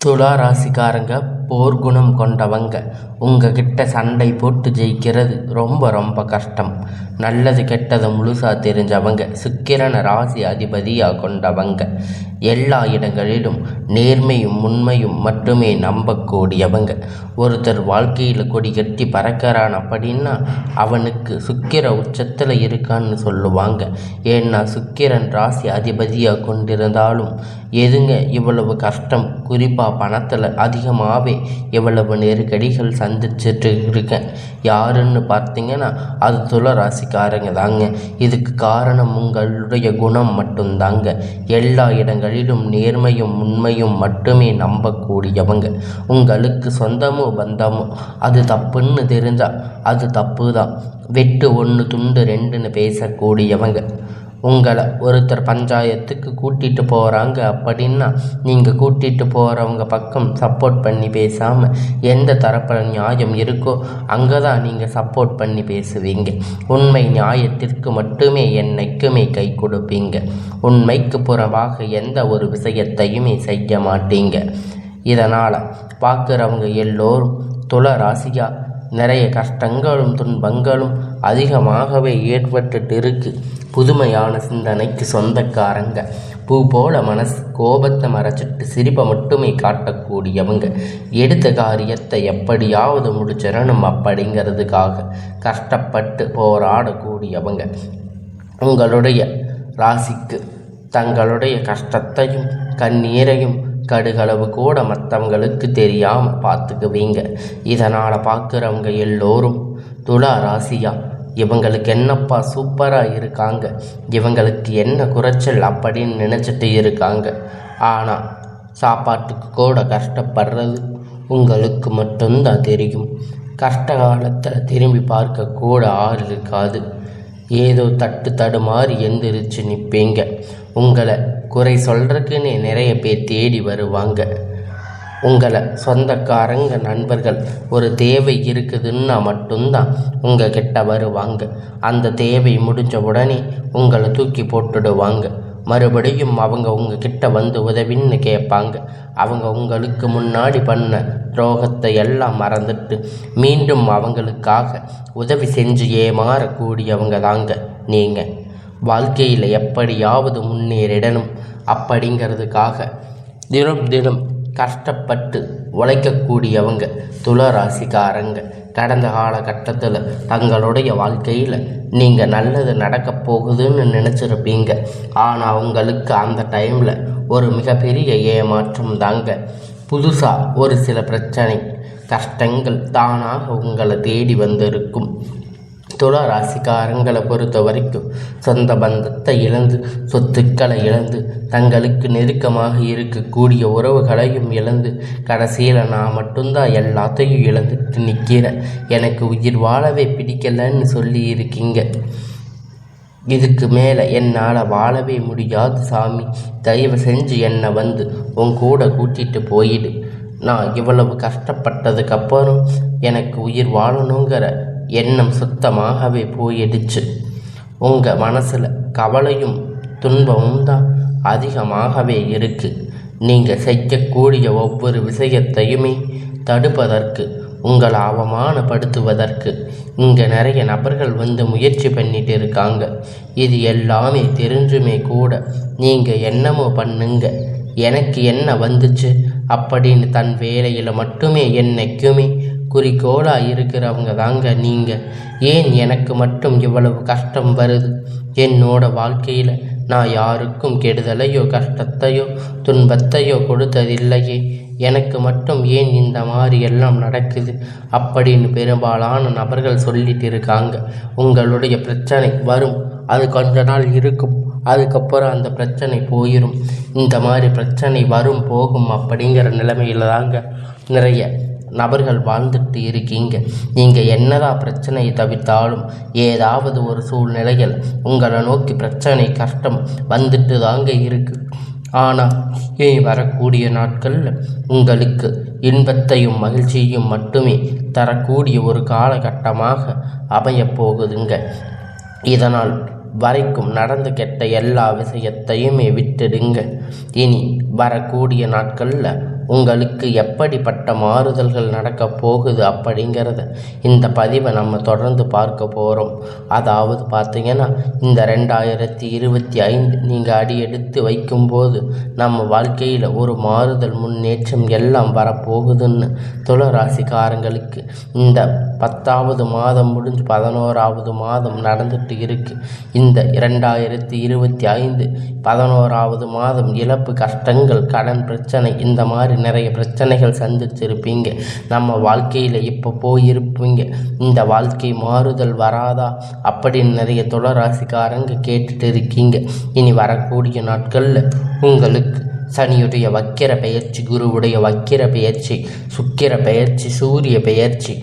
துலா ராசிக்காரங்க போர்க்குணம் கொண்டவங்க. உங்ககிட்ட சண்டை போட்டு ஜெயிக்கிறது ரொம்ப ரொம்ப கஷ்டம். நல்லது கெட்டதை முழுசா தெரிஞ்சவங்க. சுக்கிரன ராசி அதிபதியாக கொண்டவங்க. எல்லா இடங்களிலும் நேர்மையும் உண்மையும் மட்டுமே நம்பக்கூடியவங்க. ஒருத்தர் வாழ்க்கையில் கொடி கட்டி பறக்கிறான் அப்படின்னா அவனுக்கு சுக்கிர உச்சத்தில் இருக்கான்னு சொல்லுவாங்க. ஏன்னா சுக்கிரன் ராசி அதிபதியாக கொண்டிருந்தாலும் எதுங்க இவ்வளவு கஷ்டம், குறிப்பாக பணத்தில் அதிகமாகவே இவ்வளவு நெருக்கடிகள் சந்திச்சுட்டு இருக்கேன் யாருன்னு பார்த்தீங்கன்னா அது துலா ராசிக்காரங்க தாங்க. இதுக்கு காரணம் உங்களுடைய குணம் மட்டும்தாங்க. எல்லா இடங்களிலும் நேர்மையும் உண்மையும் மட்டுமே நம்பக்கூடியவங்க. உங்களுக்கு சொந்தமோ பந்தமோ அது தப்புன்னு தெரிஞ்சால் அது தப்பு தான். வெட்டு ஒன்று துண்டு ரெண்டுன்னு பேசக்கூடியவங்க. உங்களை ஒருத்தர் பஞ்சாயத்துக்கு கூட்டிகிட்டு போகிறாங்க அப்படின்னா நீங்கள் கூட்டிகிட்டு போகிறவங்க பக்கம் சப்போர்ட் பண்ணி பேசாமல் எந்த தரப்பில் நியாயம் இருக்கோ அங்கே தான் நீங்கள் சப்போர்ட் பண்ணி பேசுவீங்க. உண்மை நியாயத்திற்கு மட்டுமே என்னைக்குமே கை கொடுப்பீங்க. உண்மைக்கு புறமாக எந்த ஒரு விஷயத்தையுமே செய்ய மாட்டீங்க. இதனால் பார்க்குறவங்க எல்லோரும் துலா ராசியாக நிறைய கஷ்டங்களும் துன்பங்களும் அதிகமாகவே ஏற்பட்டுட்டு இருக்கு. புதுமையான சிந்தனைக்கு சொந்தக்காரங்க. பூ போல மனசு கோபத்தை மறைச்சிட்டு சிரிப்பை மட்டுமே காட்டக்கூடியவங்க. எடுத்த காரியத்தை எப்படியாவது முடிச்சிடணும் அப்படிங்கிறதுக்காக கஷ்டப்பட்டு போராடக்கூடியவங்க. உங்களுடைய ராசிக்கு தங்களுடைய கஷ்டத்தையும் கண்ணீரையும் கடுகளவு கூட மற்றவங்களுக்கு தெரியாமல் பார்த்துக்குவீங்க. இதனால் பார்க்குறவங்க எல்லோரும் துலா ராசியா இவங்களுக்கு என்னப்பா சூப்பராக இருக்காங்க, இவங்களுக்கு என்ன குறைச்சல் அப்படின்னு நினச்சிட்டு இருக்காங்க. ஆனால் சாப்பாட்டுக்கு கூட கஷ்டப்படுறது உங்களுக்கு மட்டும்தான் தெரியும். கஷ்ட காலத்தில் திரும்பி பார்க்க கூட ஆள் இருக்காது. ஏதோ தடுமாறி எந்திரிச்சு நிற்பீங்க. உங்களை குறை சொல்கிறதுக்குன்னே நிறைய பேர் தேடி வருவாங்க. உங்களை சொந்தக்காரங்க நண்பர்கள் ஒரு தேவை இருக்குதுன்னா மட்டும்தான் உங்கள் கிட்ட வருவாங்க. அந்த தேவை முடிஞ்ச உடனே உங்களை தூக்கி போட்டுடுவாங்க. மறுபடியும் அவங்க உங்ககிட்ட வந்து உதவின்னு கேட்பாங்க. அவங்க உங்களுக்கு முன்னாடி பண்ண துரோகத்தை எல்லாம் மறந்துட்டு மீண்டும் அவங்களுக்காக உதவி செஞ்சு ஏமாறக்கூடியவங்க தாங்க நீங்கள். வாழ்க்கையில் எப்படியாவது முன்னேறிடணும் அப்படிங்கிறதுக்காக தினம் கஷ்டப்பட்டு உழைக்கக்கூடியவங்க துலா ராசிக்காரங்க. கடந்த காலகட்டத்தில் தங்களுடைய வாழ்க்கையில் நீங்கள் நல்லது நடக்க போகுதுன்னு நினச்சிருப்பீங்க. ஆனால் உங்களுக்கு அந்த டைமில் ஒரு மிகப்பெரிய ஏமாற்றம் தாங்க. புதுசாக ஒரு சில பிரச்சனை கஷ்டங்கள் தானாக உங்களை தேடி வந்திருக்கும். துலா ராசிக்காரங்களை பொறுத்த வரைக்கும் சொந்த பந்தத்தை இழந்து சொத்துக்களை இழந்து தங்களுக்கு நெருக்கமாக இருக்கக்கூடிய உறவுகளையும் இழந்து கடைசியில் நான் மட்டும்தான் எல்லாத்தையும் இழந்துட்டு நிற்கிறேன், எனக்கு உயிர் வாழவே பிடிக்கலன்னு சொல்லி இருக்கீங்க. இதுக்கு மேலே என்னால் வாழவே முடியாது சாமி, தயவு செஞ்சு என்னை வந்து உன் கூட கூட்டிகிட்டு போயிடு. நான் இவ்வளவு கஷ்டப்பட்டதுக்கப்புறம் எனக்கு உயிர் வாழணுங்கிற எண்ணம் சுத்தமாகவே போயிடுச்சு. உங்கள் மனசில் கவலையும் துன்பமும் தான் அதிகமாகவே இருக்குது. நீங்கள் செய்யக்கூடிய ஒவ்வொரு விஷயத்தையுமே தடுப்பதற்கு, உங்களை அவமானப்படுத்துவதற்கு இங்கே நிறைய நபர்கள் வந்து முயற்சி பண்ணிட்டு இருக்காங்க. இது எல்லாமே தெரிஞ்சுமே கூட நீங்கள் என்னமோ பண்ணுங்க, எனக்கு என்ன வந்துச்சு அப்படின்னு தன் வேலையில் மட்டுமே என்னைக்குமே குறிக்கோளாக இருக்கிறவங்க தாங்க நீங்கள். ஏன் எனக்கு மட்டும் இவ்வளவு கஷ்டம் வருது? என்னோட வாழ்க்கையில் நான் யாருக்கும் கெடுதலையோ கஷ்டத்தையோ துன்பத்தையோ கொடுத்ததில்லையே, எனக்கு மட்டும் ஏன் இந்த மாதிரி எல்லாம் நடக்குது அப்படின்னு பெரும்பாலான நபர்கள் சொல்லிட்டு இருக்காங்க. உங்களுடைய பிரச்சனை வரும், அது கொஞ்ச நாள் இருக்கும், அதுக்கப்புறம் அந்த பிரச்சனை போயிடும். இந்த மாதிரி பிரச்சனை வரும் போகும் அப்படிங்கிற நிலைமையில் தாங்க நிறைய நபர்கள் வாழ்ந்துட்டு இருக்கீங்க. நீங்கள் என்னதான் பிரச்சனையை தவிர்த்தாலும் ஏதாவது ஒரு சூழ்நிலையில் உங்களை நோக்கி பிரச்சனை கஷ்டம் வந்துட்டு தாங்க இருக்குது. ஆனால் வரக்கூடிய நாட்களில் உங்களுக்கு இன்பத்தையும் மகிழ்ச்சியையும் மட்டுமே தரக்கூடிய ஒரு காலகட்டமாக அமையப்போகுதுங்க. இதனால் வரைக்கும் நடந்து கெட்ட எல்லா விஷயத்தையுமே விட்டுடுங்க. இனி வரக்கூடிய நாட்களில் உங்களுக்கு எப்படிப்பட்ட மாறுதல்கள் நடக்க போகுது அப்படிங்கிறத இந்த பதிவை நம்ம தொடர்ந்து பார்க்க போகிறோம். அதாவது பார்த்தீங்கன்னா, இந்த 2025 நீங்கள் அடி எடுத்து வைக்கும்போது நம்ம வாழ்க்கையில் ஒரு மாறுதல், முன்னேற்றம் எல்லாம் வரப்போகுதுன்னு துளாராசிக்காரங்களுக்கு இந்த 10வது மாதம் முடிஞ்சு 11வது மாதம் நடந்துட்டு இருக்கு. இந்த 2025 11வது மாதம் இழப்பு, கஷ்டங்கள், கடன் பிரச்சனை, இந்த மாதிரி நிறைய பிரச்சனைகள் சந்திச்சிருப்பீங்க. நம்ம வாழ்க்கையில் இப்போ போயிருப்பீங்க. இந்த வாழ்க்கை மாறுதல் வராதா அப்படின்னு நிறைய துளாராசிக்காரங்க கேட்டுட்டு இருக்கீங்க. இனி வரக்கூடிய நாட்களில் உங்களுக்கு சனியுடைய வக்கிர பெயர்ச்சி, குருவுடைய வக்கிர பெயர்ச்சி, சுக்கிர பெயர்ச்சி, சூரிய பெயர்ச்சி,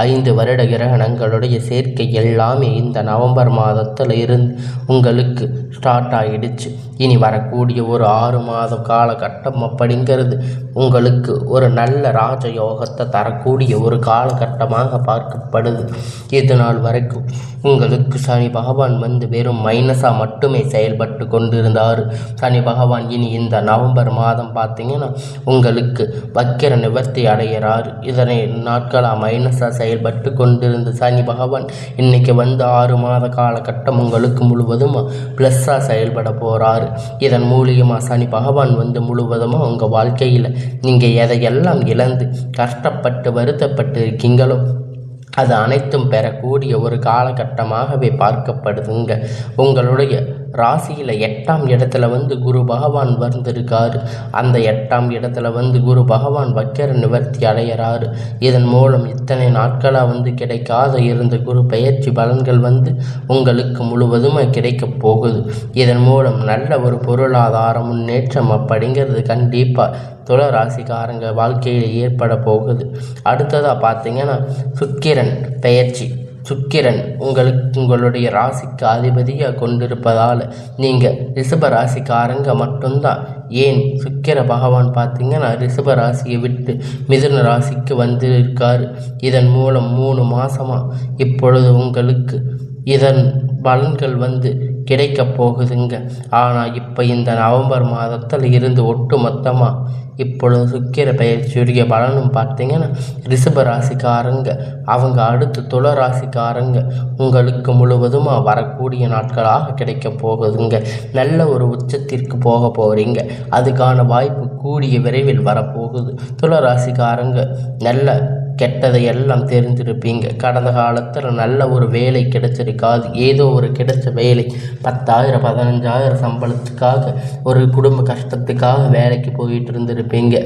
5 வருட கிரகணங்களுடைய சேர்க்கை எல்லாமே இந்த நவம்பர் மாதத்தில் இருந்து உங்களுக்கு ஸ்டார்ட் ஆகிடுச்சு. இனி வரக்கூடிய ஒரு 6 மாத காலகட்டம் அப்படிங்கிறது உங்களுக்கு ஒரு நல்ல ராஜயோகத்தை தரக்கூடிய ஒரு காலகட்டமாக பார்க்கப்படுது. இது நாள் வரைக்கும் உங்களுக்கு சனி பகவான் வெறும் மைனஸாக மட்டுமே செயல்பட்டு கொண்டிருந்தார். சனி பகவான் இனி இந்த நவம்பர் மாதம் பார்த்தீங்கன்னா உங்களுக்கு வக்கிர நிவர்த்தி அடைகிறார். இதனை நாட்களாக மைனஸாக செயல்பட்டு கொண்டிருந்த சனி பகவான் இன்னைக்கு 6 மாத காலகட்டம் உங்களுக்கு முழுவதும் ப்ளஸ்ஸாக செயல்பட போகிறாரு. இதன் மூலியமாக சனி பகவான் முழுவதுமாக உங்கள் வாழ்க்கையில் நீங்கள் எதையெல்லாம் இழந்து கஷ்டப்பட்டு வருத்தப்பட்டு இருக்கீங்களோ அது அனைத்தும் பெறக்கூடிய ஒரு காலகட்டமாகவே பார்க்கப்படுதுங்க. உங்களுடைய ராசியில் 8ஆம் இடத்துல குரு பகவான் வந்திருக்காரு. அந்த 8ஆம் இடத்துல குரு பகவான் வக்கிர நிவர்த்தி அடைகிறாரு. இதன் மூலம் இத்தனை நாட்களாக கிடைக்காத இருந்த குரு பெயர்ச்சி பலன்கள் உங்களுக்கு முழுவதுமாக கிடைக்க போகுது. இதன் மூலம் நல்ல ஒரு பொருளாதார முன்னேற்றம் அப்படிங்கிறது கண்டிப்பாக துளாராசிக்காரங்க வாழ்க்கையில் ஏற்பட போகுது. அடுத்ததாக பார்த்தீங்கன்னா, சுக்கிரன் பெயர்ச்சி. சுக்கிரன் உங்களுடைய ராசிக்கு அதிபதியாக கொண்டிருப்பதால் நீங்கள் ரிஷப ராசிக்காரங்க மட்டும்தான். ஏன் சுக்கிர பகவான் பார்த்தீங்கன்னா ரிஷப ராசியை விட்டு மிதுன ராசிக்கு வந்திருக்காரு. இதன் மூலம் 3 மாதமாக இப்பொழுது உங்களுக்கு இதன் பலன்கள் கிடைக்கப் போகுதுங்க. ஆனால் இப்போ இந்த நவம்பர் மாதத்தில் இருந்து ஒட்டு மொத்தமாக இப்பொழுது சுக்கிர பெயர்ச்சியுடைய பலனும் பார்த்தீங்கன்னா ரிஷப ராசிக்காரங்க அவங்க அடுத்து துள ராசிக்காரங்க உங்களுக்கு முழுவதுமாக வரக்கூடிய நாட்களாக கிடைக்க போகுதுங்க. நல்ல ஒரு உச்சத்திற்கு போக போகிறீங்க. அதுக்கான வாய்ப்பு கூடிய விரைவில் வரப்போகுது. துள ராசிக்காரங்க நல்ல கெட்டதை எல்லாம் தெரிஞ்சிருப்பீங்க. கடந்த காலத்தில் நல்ல ஒரு வேலை கிடைச்சிருக்காது. ஏதோ ஒரு கிடைச்ச வேலை 10,000 15,000 சம்பளத்துக்காக ஒரு குடும்ப கஷ்டத்துக்காக வேலைக்கு போயிட்டு இருந்திருப்பீங்க.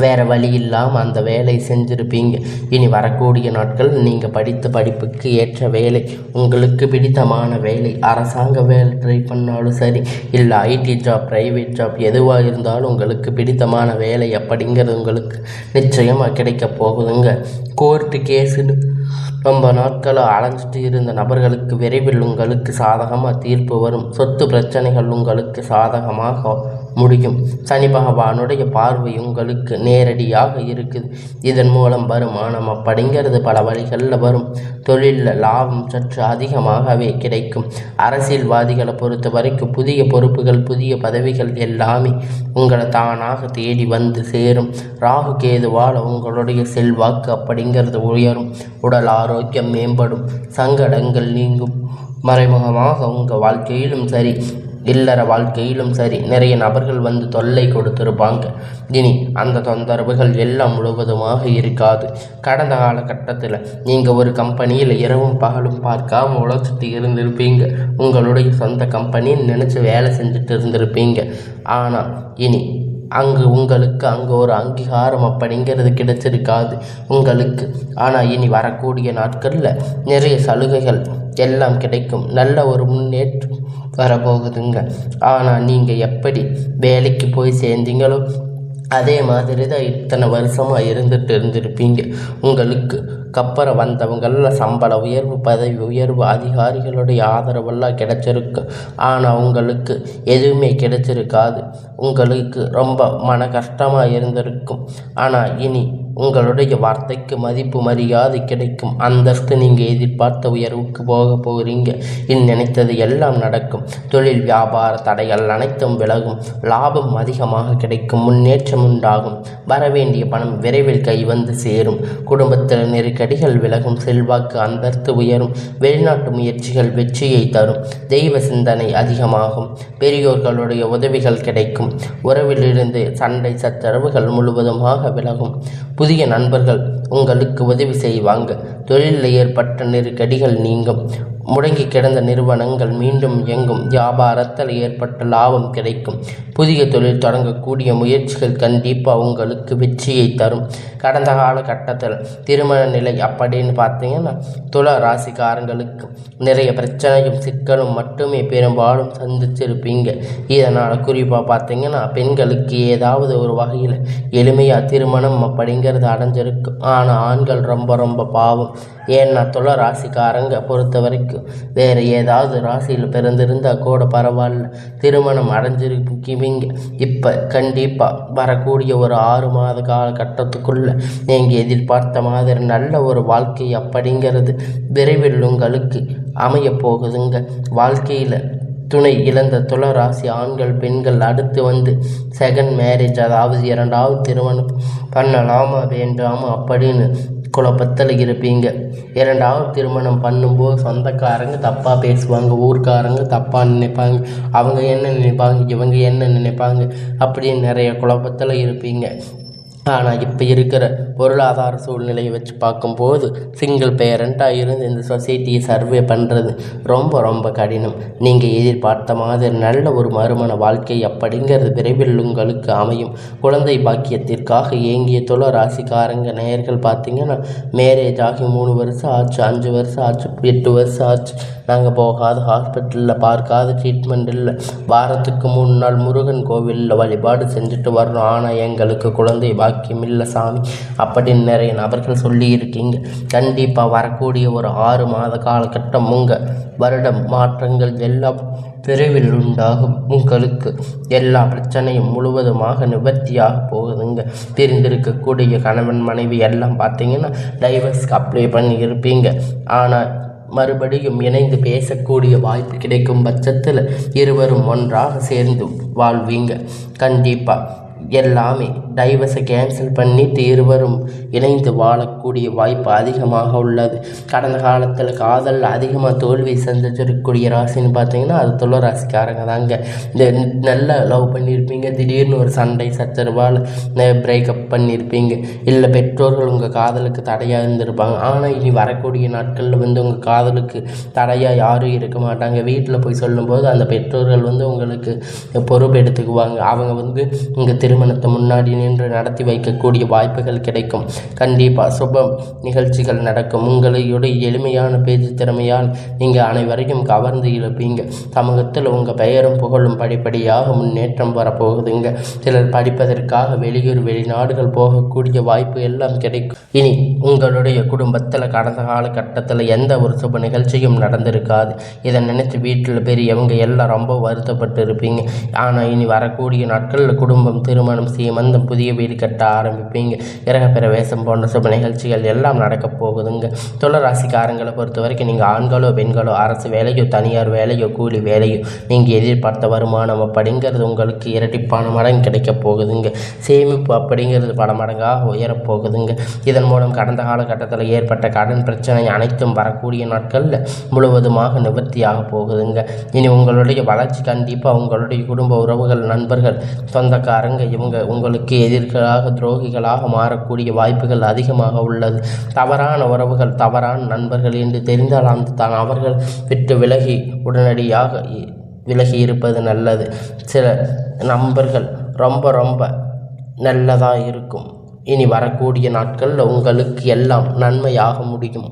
வேறு வழி இல்லாமல் அந்த வேலை செஞ்சுருப்பீங்க. இனி வரக்கூடிய நாட்கள் நீங்கள் படித்த படிப்புக்கு ஏற்ற வேலை, உங்களுக்கு பிடித்தமான வேலை, அரசாங்க வேலை ட்ரை பண்ணாலும் சரி, இல்லை ஐடி ஜாப், ப்ரைவேட் ஜாப், எதுவாக இருந்தாலும் உங்களுக்கு பிடித்தமான வேலை அப்படிங்கிறது உங்களுக்கு நிச்சயமாக கிடைக்க போகுதுங்க. கோர்ட்டு கேஸுன்னு ரொம்ப நாட்களாக அலைஞ்சிட்டு இருந்த நபர்களுக்கு விரைவில் உங்களுக்கு சாதகமாக தீர்ப்பு வரும். சொத்து பிரச்சனைகள் உங்களுக்கு சாதகமாக முடியும். சனி பகவானுடைய பார்வை உங்களுக்கு நேரடியாக இருக்குது. இதன் மூலம் வருமானம் அப்படிங்கிறது பல வழிகளில் வரும். தொழிலில் லாபம் சற்று அதிகமாகவே கிடைக்கும். அரசியல்வாதிகளை பொறுத்த வரைக்கும் புதிய பொறுப்புகள், புதிய பதவிகள் எல்லாமே உங்களை தானாக தேடி சேரும். ராகு கேதுவால் உங்களுடைய செல்வாக்கு அப்படிங்கிறது உயரும். உடல் ஆரோக்கியம் மேம்படும். சங்கடங்கள் நீங்கும். மறைமுகமாக உங்கள் வாழ்க்கையிலும் சரி, இல்லற வாழ்க்கையிலும் சரி, நிறைய நபர்கள் தொல்லை கொடுத்துருப்பாங்க. இனி அந்த தொந்தரவுகள் எல்லாம் முழுவதுமாக இருக்காது. கடந்த காலகட்டத்தில் நீங்கள் ஒரு கம்பெனியில் இரவும் பகலும் பார்க்காம உழைச்சிட்டு இருந்திருப்பீங்க. உங்களுடைய சொந்த கம்பெனின்னு நினச்சி வேலை செஞ்சுட்டு இருந்திருப்பீங்க. ஆனால் இனி உங்களுக்கு ஒரு அங்கீகாரம் அப்படிங்கிறது கிடைச்சிருக்காது உங்களுக்கு. ஆனால் இனி வரக்கூடிய நாட்களில் நிறைய சலுகைகள் எல்லாம் கிடைக்கும். நல்ல ஒரு முன்னேற்றம் வரப்போகுதுங்க. ஆனால் நீங்கள் எப்படி வேலைக்கு போய் சேர்ந்தீங்களோ அதே மாதிரி தான் இத்தனை வருஷமாக இருந்திருப்பீங்க. உங்களுக்கு அப்புறம் வந்தவங்களில் சம்பள உயர்வு, பதவி உயர்வு, அதிகாரிகளுடைய ஆதரவெல்லாம் கிடைச்சிருக்கு. ஆனால் உங்களுக்கு எதுவுமே கிடைச்சிருக்காது. உங்களுக்கு ரொம்ப மன கஷ்டமாக இருந்திருக்கும். ஆனால் இனி உங்களுடைய வார்த்தைக்கு மதிப்பு மரியாதை கிடைக்கும். அந்தஸ்து நீங்கள் எதிர்பார்த்த உயர்வுக்கு போகிறீங்க. நினைத்தது எல்லாம் நடக்கும். தொழில் வியாபார தடைகள் அனைத்தும் விலகும். லாபம் அதிகமாக கிடைக்கும். முன்னேற்றம் உண்டாகும். வரவேண்டிய பணம் விரைவில் கை வந்து சேரும். குடும்பத்தில் நெருக்கடிகள் விலகும். செல்வாக்கு அந்தஸ்து உயரும். வெளிநாட்டு முயற்சிகள் வெற்றியை தரும். தெய்வ சிந்தனை அதிகமாகும். பெரியோர்களுடைய உதவிகள் கிடைக்கும். உறவிலிருந்து சண்டை சச்சரவுகள் முழுவதுமாக விலகும். புதிய நண்பர்கள் உங்களுக்கு உதவி செய்வாங்க. தொழிலில் ஏற்பட்ட நெருக்கடிகள் நீங்கும். முடங்கி கிடந்த நிறுவனங்கள் மீண்டும் இயங்கும். வியாபாரத்தில் ஏற்பட்ட லாபம் கிடைக்கும். புதிய தொழில் தொடங்கக்கூடிய முயற்சிகள் கண்டிப்பாக உங்களுக்கு வெற்றியை தரும். கடந்த காலகட்டத்தில் திருமண நிலை அப்படின்னு பார்த்தீங்கன்னா துலா ராசிக்காரங்களுக்கு நிறைய பிரச்சனையும் சிக்கலும் மட்டுமே பெரும்பாலும் சந்திச்சிருப்பீங்க. இதனால் குறிப்பாக பார்த்தீங்கன்னா பெண்களுக்கு ஏதாவது ஒரு வகையில் எளிமையாக திருமணம் அப்படிங்கிறது அடைஞ்சிருக்கும். ஆனால் ஆண்கள் ரொம்ப பாவம். ஏன்னா துலா ராசிக்காரங்க பொறுத்த வரைக்கும் வேறு ஏதாவது ராசியில் பிறந்திருந்தால் கூட பரவாயில்ல, திருமணம் அடைஞ்சிருப்பீங்க. இப்போ கண்டிப்பாக வரக்கூடிய ஒரு 6 மாத காலகட்டத்துக்குள்ள நீங்கள் எதிர்பார்த்த மாதிரி நல்ல ஒரு வாழ்க்கை அப்படிங்கிறது விரைவில் உங்களுக்கு அமைய போகுதுங்க. வாழ்க்கையில் துணை இழந்த துலா ராசி ஆண்கள் பெண்கள் அடுத்து வந்து செகண்ட் மேரேஜ், அதாவது 2வது திருமணம் பண்ணலாமா வேண்டாமா அப்படின்னு குழப்பத்தில் இருப்பீங்க. 2வது திருமணம் பண்ணும்போது சொந்தக்காரங்க தப்பாக பேசுவாங்க, ஊர்க்காரங்க தப்பாக நினைப்பாங்க, அவங்க என்ன நினைப்பாங்க, இவங்க என்ன நினைப்பாங்க அப்படின்னு நிறைய குழப்பத்தில் இருப்பீங்க. ஆனால் இப்போ இருக்கிற பொருளாதார சூழ்நிலையை வச்சு பார்க்கும்போது சிங்கிள் பேரண்ட்டாக இருந்து இந்த சொசைட்டியை சர்வே பண்ணுறது ரொம்ப கடினம். நீங்கள் எதிர்பார்த்த மாதிரி நல்ல ஒரு மறுமண வாழ்க்கை அப்படிங்கிறது விரைவில் உங்களுக்கு அமையும். குழந்தை பாக்கியத்திற்காக ஏங்கிய துலா ராசிக்காரங்க நேயர்கள் பார்த்தீங்கன்னா மேரேஜ் ஆகி 3 வருஷம் ஆச்சு, 5 வருஷம் ஆச்சு, 8 வருஷம் ஆச்சு, நாங்கள் போகாத ஹாஸ்பிட்டலில் பார்க்காத ட்ரீட்மெண்ட் இல்லை, வாரத்துக்கு 3 நாள் முருகன் கோவிலில் வழிபாடு செஞ்சுட்டு வரணும், ஆனால் எங்களுக்கு குழந்தை பாக்கியம் இல்லை சாமி அப்படின்னு நிறைய நபர்கள் சொல்லியிருக்கீங்க. கண்டிப்பாக வரக்கூடிய ஒரு 6 மாத காலகட்டம் உங்கள் வருடம் மாற்றங்கள் எல்லாம் விரைவில் உண்டாகும். உங்களுக்கு எல்லா பிரச்சனையும் முழுவதுமாக நிவர்த்தியாக போகுதுங்க. பிரிந்திருக்கக்கூடிய கணவன் மனைவி எல்லாம் பார்த்தீங்கன்னா டைவர்ஸ்க்கு அப்ளை பண்ணி இருப்பீங்க. ஆனால் மறுபடியும் இணைந்து பேசக்கூடிய வாய்ப்பு கிடைக்கும் பட்சத்தில் இருவரும் ஒன்றாக சேர்ந்து வாழ்வீங்க. கண்டிப்பாக எல்லாமே டைவர்ஸை கேன்சல் பண்ணிட்டு இருவரும் இணைந்து வாழக்கூடிய வாய்ப்பு அதிகமாக உள்ளது. கடந்த காலத்தில் காதலில் அதிகமாக தோல்வி சந்திச்சிருக்கக்கூடிய ராசின்னு பார்த்தீங்கன்னா அது துலா ராசிக்காரங்க தாங்க. இந்த நல்லா லவ் பண்ணியிருப்பீங்க, திடீர்னு ஒரு சண்டை சச்சரவால் பிரேக்கப் பண்ணியிருப்பீங்க, இல்லை பெற்றோர்கள் உங்கள் காதலுக்கு தடையாக இருந்திருப்பாங்க. ஆனால் இனி வரக்கூடிய நாட்களில் உங்கள் காதலுக்கு தடையாக யாரும் இருக்க மாட்டாங்க. வீட்டில் போய் சொல்லும்போது அந்த பெற்றோர்கள் உங்களுக்கு பொறுப்பு எடுத்துக்குவாங்க. அவங்க உங்கள் திருமணத்தை முன்னாடி நின்று நடத்தி வைக்கக்கூடிய வாய்ப்புகள் கிடைக்கும். கண்டிப்பாக சுப நிகழ்ச்சிகள் நடக்கும். உங்களுடைய எளிமையான பேச்சு திறமையால் நீங்கள் அனைவரையும் கவர்ந்து இழுப்பீங்க. சமூகத்தில் உங்கள் பெயரும் புகழும் படிப்படியாக முன்னேற்றம் வரப்போகுதுங்க. சிலர் படிப்பதற்காக வெளியூர் வெளிநாடுகள் போகக்கூடிய வாய்ப்பு எல்லாம் கிடைக்கும். இனி உங்களுடைய குடும்பத்தில் கடந்த காலகட்டத்தில் எந்த ஒரு சுப நிகழ்ச்சியும் நடந்திருக்காது. இதை நினைத்து வீட்டில் பெரியவங்க எல்லாம் ரொம்ப வருத்தப்பட்டு இருப்பீங்க. ஆனால் இனி வரக்கூடிய நாட்களில் குடும்பம், திருமணம், சீமந்தம், புதிய வீடு கட்ட ஆரம்பிப்பீங்க. கிரகப்பிர வேஷம் போன்ற சுப நிகழ்ச்சிகள் எல்லாம் நடக்கப் போகுதுங்க. துலா ராசிக்காரங்களை பொறுத்த வரைக்கும் நீங்கள் ஆண்களோ பெண்களோ, அரசு வேலையோ தனியார் வேலையோ கூலி வேலையோ, நீங்கள் எதிர்பார்த்த வருமானம் அப்படிங்கிறது உங்களுக்கு இரட்டிப்பான மடங்கு கிடைக்கப் போகுதுங்க. சேமிப்பு அப்படிங்கிறது பல மடங்காக உயரப்போகுதுங்க. இதன் மூலம் கடந்த காலகட்டத்தில் ஏற்பட்ட கடன் பிரச்சனை அனைத்தும் வரக்கூடிய நாட்களில் முழுவதுமாக நிவர்த்தியாக போகுதுங்க. இனி உங்களுடைய வளர்ச்சி கண்டிப்பாக உங்களுடைய குடும்ப உறவுகள், நண்பர்கள், சொந்தக்காரங்க இவங்க உங்களுக்கு எதிர்களாக துரோகிகளாக மாறக்கூடிய வாய்ப்புகள் அதிகமாக உள்ளது. தவறான உறவுகள், தவறான நண்பர்கள் என்று தெரிந்தால் அந்த அவர்கள் விட்டு உடனடியாக விலகி இருப்பது நல்லது. சில நண்பர்கள் ரொம்ப நல்லதாக இருக்கும். இனி வரக்கூடிய நாட்களில் உங்களுக்கு எல்லாம் நன்மையாக முடியும்.